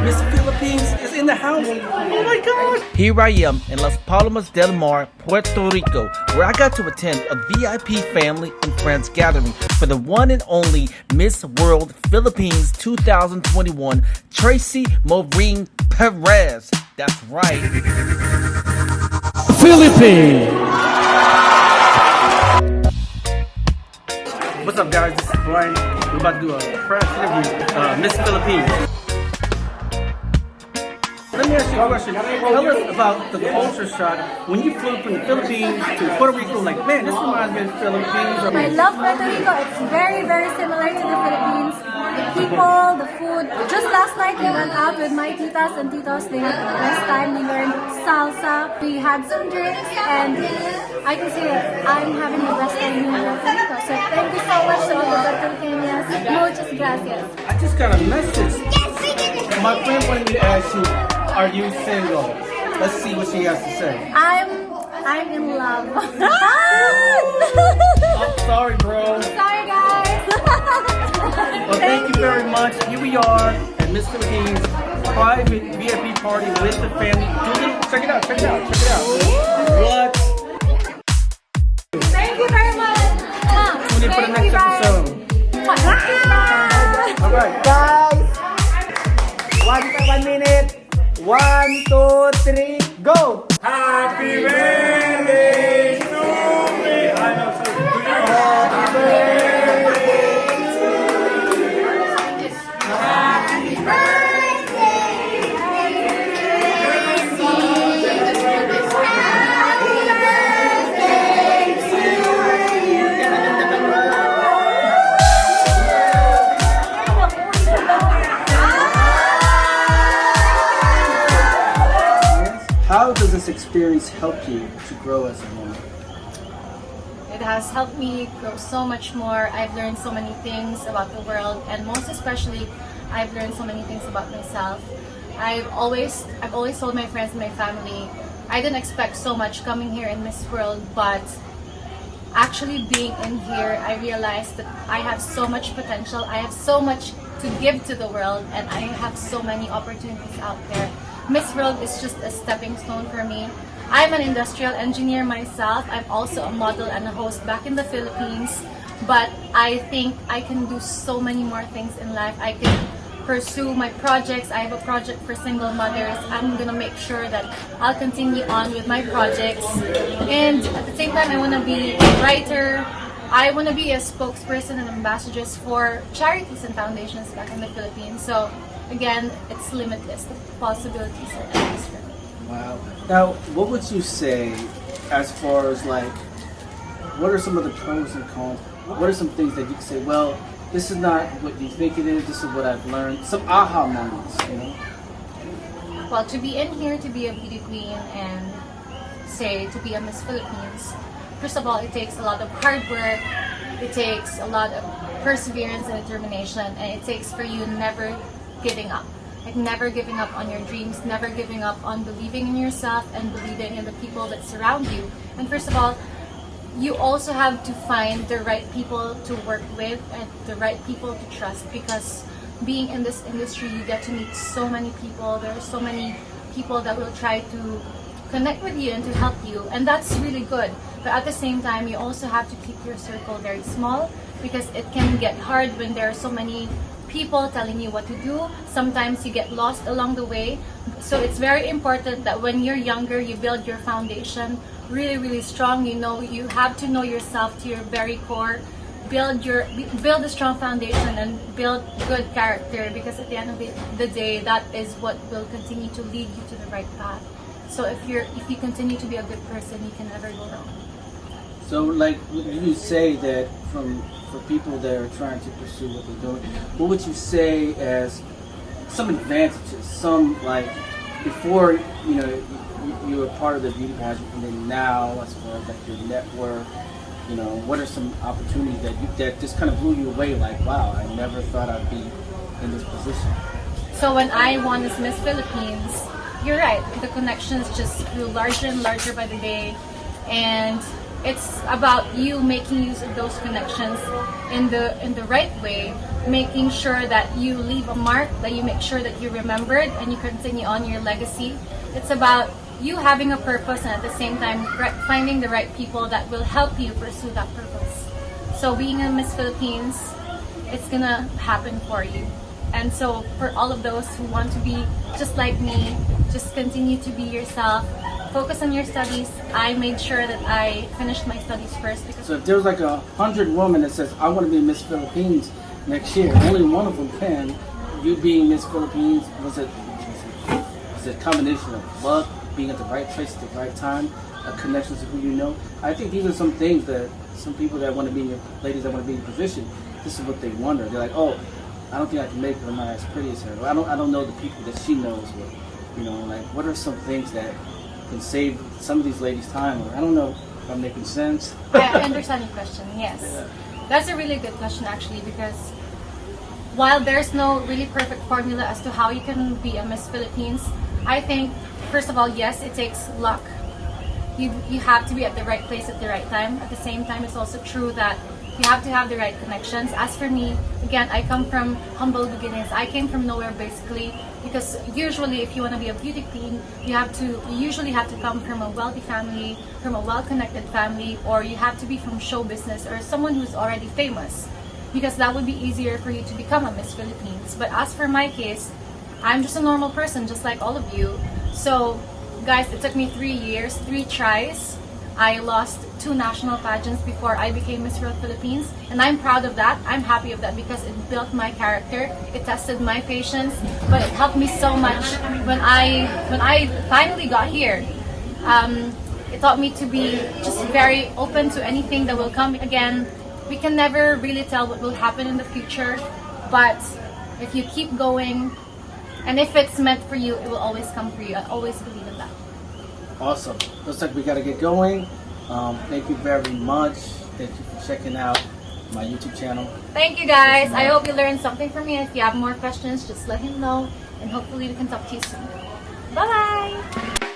Miss Philippines is in the house. Oh my gosh! Here I am in Las Palmas del Mar, Puerto Rico, where I got to attend a VIP family and friends gathering for the one and only Miss World Philippines 2021, Tracy Maureen Perez. That's right. Philippines! What's up, guys? This is Brian. We're about to do a press interview, Miss Philippines. Let me ask you a question. Tell us about the culture shock when you flew from the Philippines to Puerto Rico. Like, man, this reminds me of the Philippines. I love Puerto Rico. It's very, very similar to the Philippines. The people, the food. Just last night, we went out with my titas and titos. They had the best time. We learned salsa. We had some drinks, and I can say that I'm having the best time here in Puerto Rico. So thank you so much to all the Puertorriqueñas. Muchas gracias. I just got a message. My friend wanted me to ask you, are you single? Let's see what she has to say. I'm in love. I'm sorry, bro. Sorry, guys. Well, thank you very much. Here we are at Miss Philippines private VIP party with the family. Check it out, check it out, check it out. What? Thank you very much. Tune in for the next episode. All right, Guys, 1 minute. 1, 2, 3, go! happy birthday to me. Happy birthday Happy How does this experience help you to grow as a woman? It has helped me grow so much more. I've learned so many things about the world, and most especially, I've learned so many things about myself. I've always told my friends and my family, I didn't expect so much coming here in Miss World, but actually being in here, I realized that I have so much potential. I have so much to give to the world, and I have so many opportunities out there. Miss World is just a stepping stone for me. I'm an industrial engineer myself. I'm also a model and a host back in the Philippines. But I think I can do so many more things in life. I can pursue my projects. I have a project for single mothers. I'm gonna make sure that I'll continue on with my projects. And at the same time, I wanna be a writer. I wanna be a spokesperson and ambassadress for charities and foundations back in the Philippines. So again, it's limitless. The possibilities are endless for me. Wow. Now, what would you say as far as like, what are some of the pros and cons? What are some things that you can say, well, this is not what you think it is, this is what I've learned. Some aha moments, you know? Well, to be in here, to be a beauty queen, and say to be a Miss Philippines, first of all, it takes a lot of hard work, it takes a lot of perseverance and determination, and it takes for you never giving up. Like never giving up on your dreams, never giving up on believing in yourself and believing in the people that surround you. And first of all, you also have to find the right people to work with and the right people to trust, because being in this industry, you get to meet so many people. There are so many people that will try to connect with you and to help you, and that's really good. But at the same time, you also have to keep your circle very small, because it can get hard when there are so many people telling you what to do. Sometimes you get lost along the way. So it's very important that when you're younger, you build your foundation really, really strong. You know, you have to know yourself to your very core. Build a strong foundation and build good character, because at the end of the day, that is what will continue to lead you to the right path. So if you continue to be a good person, you can never go wrong. So, like, you say that for people that are trying to pursue what they're doing, what would you say as some advantages? Some, like, before, you know, you were part of the beauty pageant, and then now, as far as like your network, you know, what are some opportunities that just kind of blew you away? Like, wow, I never thought I'd be in this position. So when I won as Miss Philippines, you're right, the connections just grew larger and larger by the day. And It's about you making use of those connections in the right way, making sure that you leave a mark, that you make sure that you're remembered and you continue on your legacy. It's about you having a purpose and at the same time finding the right people that will help you pursue that purpose. So being a Miss Philippines, it's gonna happen for you. And so for all of those who want to be just like me, just continue to be yourself. Focus on your studies. I made sure that I finished my studies first because So if there's like 100 women that says, I want to be Miss Philippines next year, only one of them can. You being Miss Philippines, was it a combination of luck, being at the right place at the right time, connections to who you know? I think these are some things that some people that want to be in your, ladies that want to be in your position, this is what they wonder. They're like, oh, I don't think I can make her. I'm not as pretty as her. Or I don't know the people that she knows. Or, you know, like what are some things that can save some of these ladies' time? Or I don't know if I'm making sense. I understand your question. Yes, that's a really good question actually, because while there's no really perfect formula as to how you can be a Miss Philippines, I think first of all, yes, it takes luck. You have to be at the right place at the right time. At the same time, it's also true that you have to have the right connections. As for me, again, I come from humble beginnings. I came from nowhere basically, because usually if you want to be a beauty queen, you usually have to come from a wealthy family, from a well-connected family, or you have to be from show business or someone who's already famous, because that would be easier for you to become a Miss Philippines. But as for my case, I'm just a normal person, just like all of you. So, guys, it took me 3 years, 3 tries. I lost 2 national pageants before I became Miss World Philippines, and I'm proud of that. I'm happy of that because it built my character. It tested my patience, but it helped me so much when I finally got here. It taught me to be just very open to anything that will come. Again, we can never really tell what will happen in the future, but if you keep going, and if it's meant for you, it will always come for you. I always believe in that. Awesome. Looks like we got to get going. Thank you very much. Thank you for checking out my YouTube channel. Thank you guys. I hope you learned something from me. If you have more questions, just let him know, and hopefully we can talk to you soon. Bye-bye.